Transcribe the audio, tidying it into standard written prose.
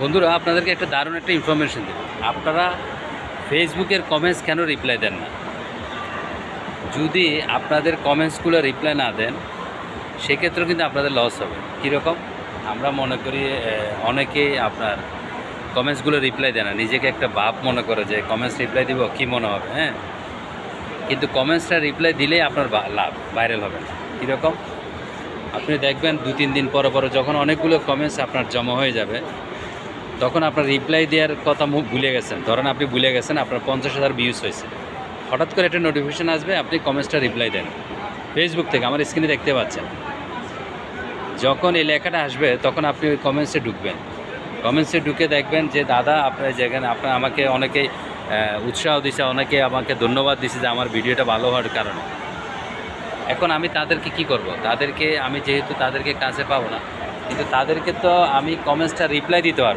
বন্ধুরা, আপনাদেরকে একটা দারুণ একটা ইনফরমেশন দেব। আপনারা ফেসবুকের কমেন্টস কেন রিপ্লাই দেন না? যদি আপনাদের কমেন্টসগুলো রিপ্লাই না দেন, সেক্ষেত্রেও কিন্তু আপনাদের লস হবে। কীরকম? আমরা মনে করি অনেকেই আপনার কমেন্টসগুলো রিপ্লাই দেয় না, নিজেকে একটা ভাব মনে করে যে কমেন্টস রিপ্লাই দিব, কী মনে হবে, হ্যাঁ। কিন্তু কমেন্টসটা রিপ্লাই দিলেই আপনার লাভ, ভাইরাল হবে না। কীরকম? আপনি দেখবেন 2-3 দিন পরে পরে যখন অনেকগুলো কমেন্টস আপনার জমা হয়ে যাবে, তখন আপনার রিপ্লাই দেওয়ার কথা ভুলে গেছেন। ধরেন আপনি ভুলে গেছেন, আপনার 50,000 ভিউজ হয়েছে, হঠাৎ করে একটা নোটিফিকেশান আসবে, আপনি কমেন্টসটা রিপ্লাই দেন ফেসবুক থেকে, আমার স্ক্রিনে দেখতে পাচ্ছেন। যখন এই লেখাটা আসবে তখন আপনি ওই কমেন্টসে ঢুকবেন। কমেন্টসে ঢুকে দেখবেন যে দাদা আপনার যেখানে আপনার আমাকে অনেকেই উৎসাহ দিছে, অনেকে আমাকে ধন্যবাদ দিছে যে আমার ভিডিওটা ভালো হওয়ার কারণে। এখন আমি তাদেরকে কি করব? তাদেরকে আমি যেহেতু তাদেরকে কাছে পাবো না, কিন্তু তাদেরকে তো আমি কমেন্টসটা রিপ্লাই দিতে পারবো।